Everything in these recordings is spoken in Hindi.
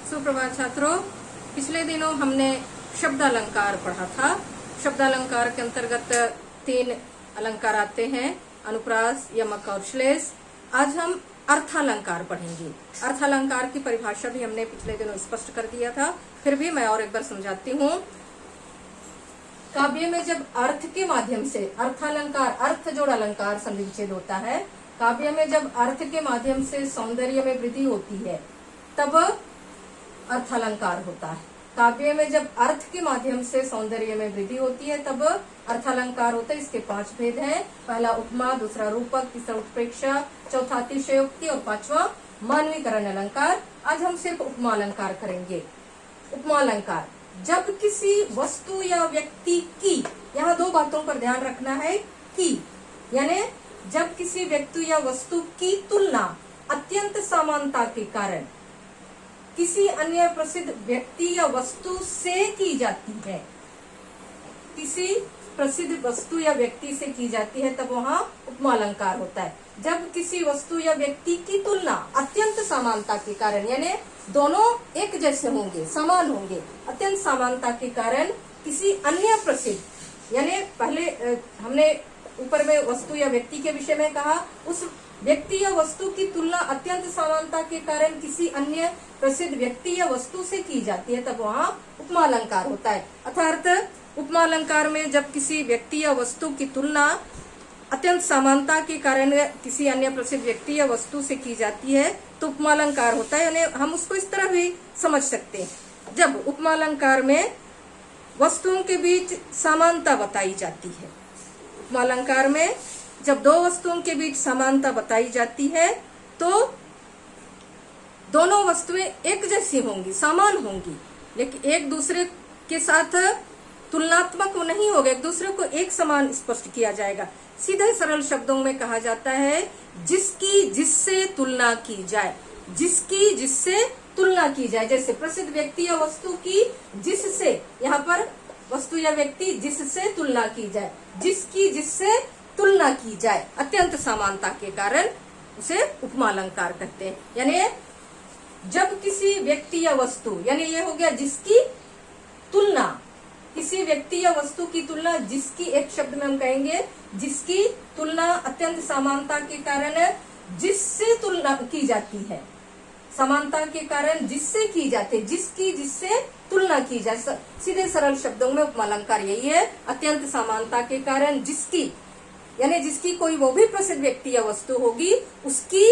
सुप्रभात छात्रों। पिछले दिनों हमने शब्द अलंकार पढ़ा था। शब्द अलंकार के अंतर्गत 3 अलंकार आते हैं, अनुप्रास, यमक और श्लेष। आज हम अर्थालंकार पढ़ेंगे। अर्थालंकार की परिभाषा भी हमने पिछले दिनों स्पष्ट कर दिया था, फिर भी मैं और एक बार समझाती हूँ। काव्य में जब अर्थ के माध्यम से अर्थालंकार, अर्थ जोड़ अलंकार संधि विच्छेद होता है। काव्य में जब अर्थ के माध्यम से सौंदर्य में वृद्धि होती है तब अर्थालंकार होता है। काव्य में जब अर्थ के माध्यम से सौंदर्य में वृद्धि होती है तब अर्थालंकार होता है। इसके 5 भेद हैं। पहला उपमा, दूसरा रूपक, तीसरा उत्प्रेक्षा, चौथा अतिशयोक्ति और 5वां मानवीकरण अलंकार। आज हम सिर्फ उपमा अलंकार करेंगे। उपमा अलंकार जब किसी वस्तु या व्यक्ति की, यहाँ 2 बातों पर ध्यान रखना है, की यानी जब किसी व्यक्ति या वस्तु की तुलना अत्यंत समानता के कारण किसी अन्य प्रसिद्ध व्यक्ति या वस्तु से की जाती है, किसी प्रसिद्ध वस्तु या व्यक्ति से की जाती है, तब वहाँ उपमा अलंकार होता है। जब किसी वस्तु या व्यक्ति की तुलना अत्यंत समानता के कारण, यानी दोनों एक जैसे होंगे, समान होंगे, अत्यंत समानता के कारण किसी अन्य प्रसिद्ध, यानी पहले हमने ऊपर में वस्तु या व्यक्ति के विषय में कहा, उस व्यक्ति या वस्तु की तुलना अत्यंत समानता के कारण किसी अन्य प्रसिद्ध व्यक्ति या वस्तु से की जाती है, तब वहाँ उपमा अलंकार होता है। अर्थात उपमा अलंकार में जब किसी व्यक्ति या वस्तु की तुलना अत्यंत समानता के कारण किसी अन्य प्रसिद्ध व्यक्ति या वस्तु से की जाती है तो उपमा अलंकार होता है। यानी हम उसको इस तरह भी समझ सकते हैं, जब उपमा अलंकार में वस्तुओं के बीच समानता बताई जाती है। उपमा अलंकार में जब 2 वस्तुओं के बीच समानता बताई जाती है तो दोनों वस्तुएं एक जैसी होंगी, समान होंगी, लेकिन एक दूसरे के साथ तुलनात्मक नहीं होगा, एक दूसरे को एक समान स्पष्ट किया जाएगा। सीधे सरल शब्दों में कहा जाता है जिसकी जिससे तुलना की जाए, जिसकी जिससे तुलना की जाए। जैसे प्रसिद्ध व्यक्ति या वस्तु की जिससे, यहाँ पर वस्तु या व्यक्ति जिससे तुलना की जाए, जिसकी जिससे तुलना की जाए, अत्यंत समानता के कारण उसे उपमा अलंकार कहते हैं। यानी जब किसी व्यक्ति या वस्तु, यानी ये हो गया जिसकी तुलना, किसी व्यक्ति या वस्तु की तुलना, जिसकी एक शब्द में हम कहेंगे जिसकी तुलना अत्यंत समानता के कारण जिससे तुलना की जाती है, समानता के कारण जिससे की जाती है, जिसकी जिससे तुलना की जाए। सीधे सरल शब्दों में उपमा अलंकार यही है, अत्यंत समानता के कारण जिसकी, यानी जिसकी कोई वो भी प्रसिद्ध व्यक्ति या वस्तु होगी, उसकी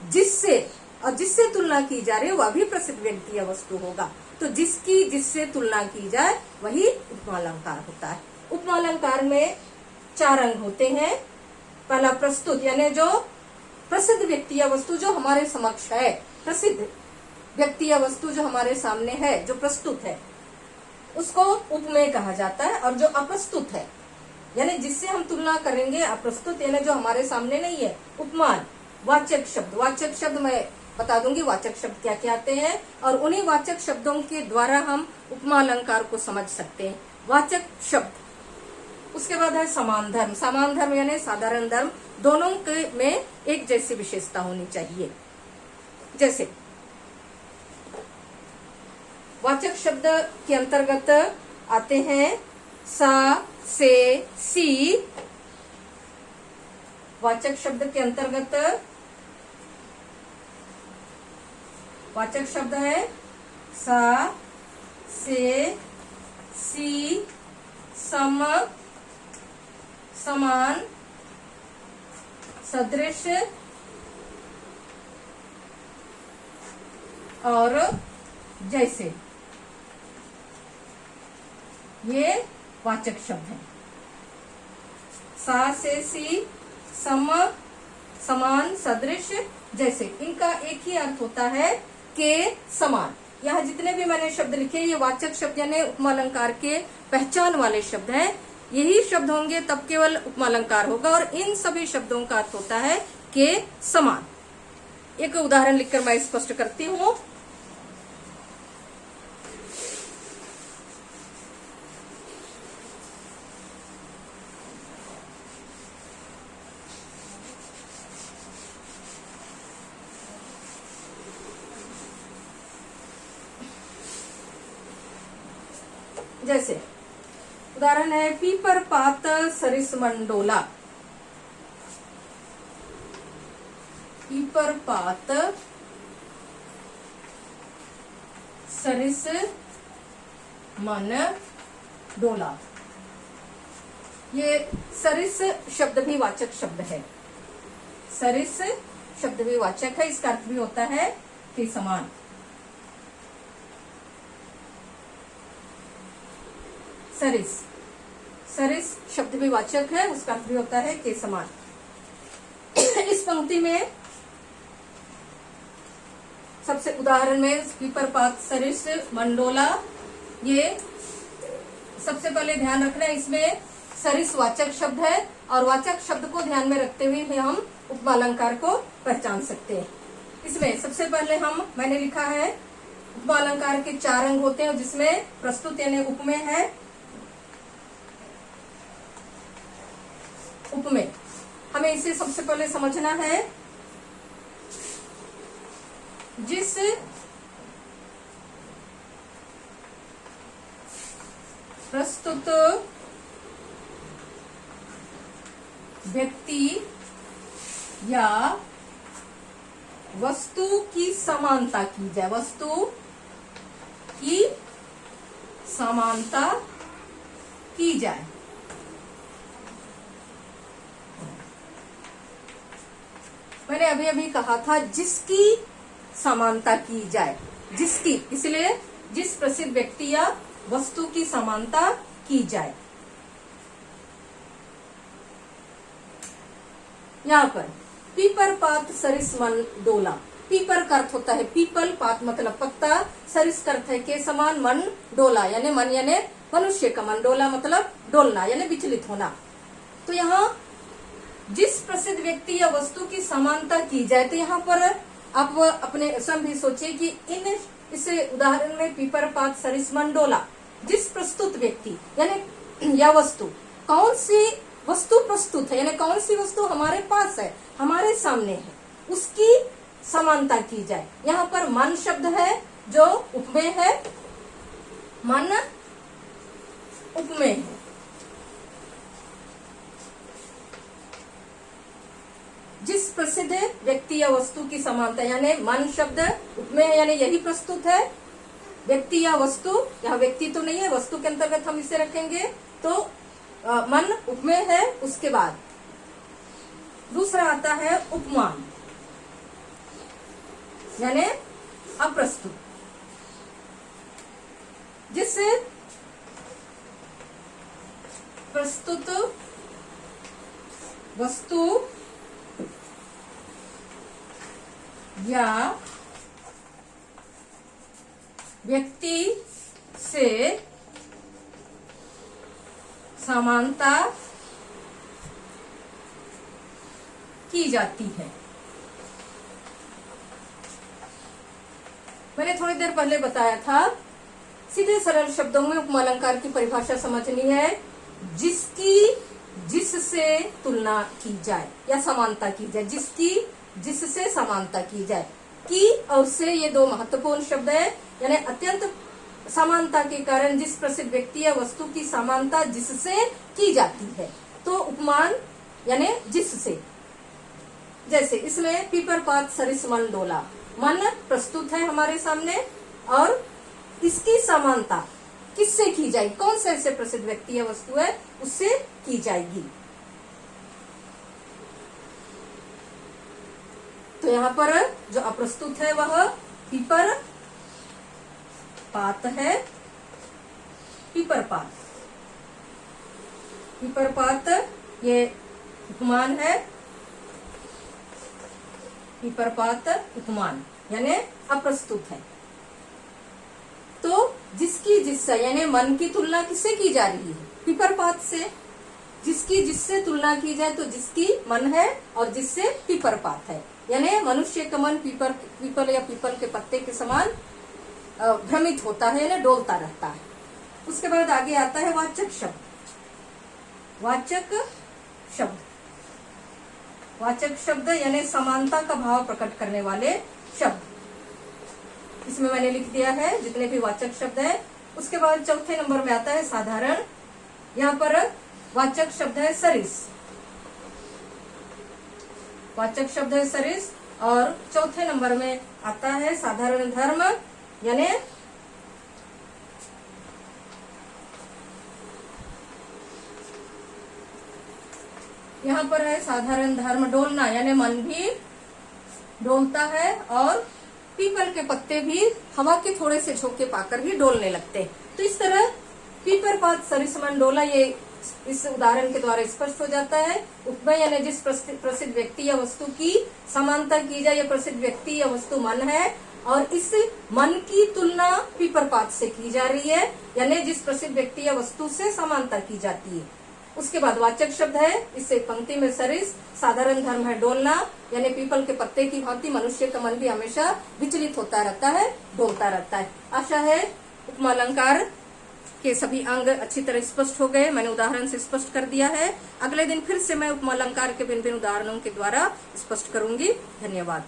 जिससे, और जिससे तुलना की जा रही है वह भी प्रसिद्ध व्यक्ति या वस्तु होगा, तो जिसकी जिससे तुलना की जाए वही उपमा अलंकार होता है। उपमा अलंकार में 4 अंग होते हैं। पहला प्रस्तुत, यानी जो प्रसिद्ध व्यक्ति या वस्तु जो हमारे समक्ष है, प्रसिद्ध व्यक्ति या वस्तु जो हमारे सामने है, जो प्रस्तुत है, उसको उपमेय कहा जाता है। और जो अप्रस्तुत है, यानी जिससे हम तुलना करेंगे, अप्रस्तुत यानी जो हमारे सामने नहीं है, उपमान। वाचक शब्द, वाचक शब्द मैं बता दूंगी वाचक शब्द क्या क्या आते हैं, और उन्हीं वाचक शब्दों के द्वारा हम उपमा अलंकार को समझ सकते हैं। वाचक शब्द, उसके बाद है समान धर्म। समान धर्म यानी साधारण धर्म, दोनों के में एक जैसी विशेषता होनी चाहिए। जैसे वाचक शब्द के अंतर्गत आते हैं सा, से, सी। वाचक शब्द के अंतर्गत वाचक शब्द है सा, से, सी, सम, समान, सदृश और जैसे, ये वाचक शब्द है। सा, से, सी, सम, समान, सदृश, जैसे, इनका एक ही अर्थ होता है के समान। यहाँ जितने भी मैंने शब्द लिखे ये वाचक शब्द यानी उपमा अलंकार के पहचान वाले शब्द हैं। यही शब्द होंगे तब केवल उपमा अलंकार होगा, और इन सभी शब्दों का अर्थ होता है के समान। एक उदाहरण लिखकर मैं स्पष्ट करती हूँ। जैसे उदाहरण है पीपर पात सरिस मंडोला। पीपर पात सरिस मन डोला। ये सरिस शब्द भी वाचक शब्द है। सरिस शब्द भी वाचक है, इसका अर्थ भी होता है के समान। सरिस, सरिस शब्द भी वाचक है, उसका अर्थ भी होता है के समान। इस पंक्ति में सबसे उदाहरण में पीपर पात सरिस मंडोला, ये सबसे पहले ध्यान रखना है, इसमें सरिस वाचक शब्द है और वाचक शब्द को ध्यान में रखते हुए हम उपमा अलंकार को पहचान सकते हैं। इसमें सबसे पहले मैंने लिखा है उपमा अलंकार के 4 अंग होते हैं, जिसमें प्रस्तुत यानी उपमेय है। उपमेय हमें इसे सबसे पहले समझना है। जिस प्रस्तुत व्यक्ति या वस्तु की समानता की जाए, वस्तु की समानता की जाए। मैंने अभी अभी कहा था जिसकी समानता की जाए, जिसकी, इसलिए जिस प्रसिद्ध व्यक्ति या वस्तु की समानता की जाए। यहाँ पर पीपर पात सरिस मंडोला, पीपर का अर्थ होता है पीपल, पात मतलब पत्ता, सरिस का अर्थ है के समान, मन डोला यानी मन यानी मनुष्य का मन, डोला मतलब डोलना यानी विचलित होना। तो यहाँ जिस प्रसिद्ध व्यक्ति या वस्तु की समानता की जाए, तो यहाँ पर आप अपने स्वयं भी सोचिए कि इस उदाहरण में पीपर पात सरिस मंडोला, जिस प्रस्तुत व्यक्ति यानी या वस्तु, कौन सी वस्तु प्रस्तुत है यानी कौन सी वस्तु हमारे पास है, हमारे सामने है, उसकी समानता की जाए। यहाँ पर मन शब्द है जो उपमेय है, मन उपमेय है। जिस प्रसिद्ध व्यक्ति या वस्तु की समानता, यानी मन शब्द उपमेय यानी यही प्रस्तुत है। व्यक्ति या वस्तु, यहाँ व्यक्ति तो नहीं है, वस्तु के अंतर्गत हम इसे रखेंगे, तो मन उपमेय है। उसके बाद दूसरा आता है उपमान यानी अप्रस्तुत। जिस प्रस्तुत वस्तु या व्यक्ति से समानता की जाती है। मैंने थोड़ी देर पहले बताया था, सीधे सरल शब्दों में उपमा अलंकार की परिभाषा समझनी है। जिसकी जिससे तुलना की जाए या समानता की जाए, जिसकी जिससे समानता की जाए। की और से ये दो महत्वपूर्ण शब्द है, यानी अत्यंत समानता के कारण जिस प्रसिद्ध व्यक्ति या वस्तु की समानता जिससे की जाती है, तो उपमान यानी जिससे। जैसे इसमें पीपर पात सरिस मंडोला, मन प्रस्तुत है हमारे सामने और इसकी समानता किससे की जाएगी, कौन से ऐसे प्रसिद्ध व्यक्ति या वस्तु है उससे की जाएगी। तो यहाँ पर जो अप्रस्तुत है वह पीपर पात है। पीपर पात, पीपर पात ये उपमान है। पीपर पात उपमान यानी अप्रस्तुत है। तो जिसकी जिससे यानी मन की तुलना किससे की जा रही है, पीपर पात से। जिसकी जिससे तुलना की जाए तो जिसकी मन है और जिससे पीपर पात है, यानी मनुष्य का मन पीपल या पीपल के पत्ते के समान भ्रमित होता है यानी डोलता रहता है। उसके बाद आगे आता है वाचक शब्द। वाचक शब्द, वाचक शब्द यानी समानता का भाव प्रकट करने वाले शब्द। इसमें मैंने लिख दिया है जितने भी वाचक शब्द है, उसके बाद चौथे नंबर में आता है साधारण। यहाँ पर वाचक शब्द है सरिस, वाचक शब्द है सरिस। और चौथे नंबर में आता है साधारण धर्म, यानी यहाँ पर है साधारण धर्म डोलना, यानी मन भी डोलता है और पीपल के पत्ते भी हवा के थोड़े से झोंके पाकर भी डोलने लगते हैं। तो इस तरह पीपर पात सरिस मन डोला, ये इस उदाहरण के द्वारा स्पष्ट हो जाता है। उपमेय यानी जिस प्रसिद्ध व्यक्ति या वस्तु की समानता की जाए, यह प्रसिद्ध व्यक्ति या वस्तु मन है और इस मन की तुलना पीपर पात से की जा रही है, यानी जिस प्रसिद्ध व्यक्ति या वस्तु से समानता की जाती है। उसके बाद वाचक शब्द है, इससे पंक्ति में सरिस, साधारण धर्म है डोलना, यानी पीपल के पत्ते की भांति मनुष्य का मन भी हमेशा विचलित होता रहता है, डोलता रहता है। आशा है उपमा अलंकार के सभी अंग अच्छी तरह स्पष्ट हो गए, मैंने उदाहरण से स्पष्ट कर दिया है। अगले दिन फिर से मैं उपमा अलंकार के भिन्न भिन्न उदाहरणों के द्वारा स्पष्ट करूंगी। धन्यवाद।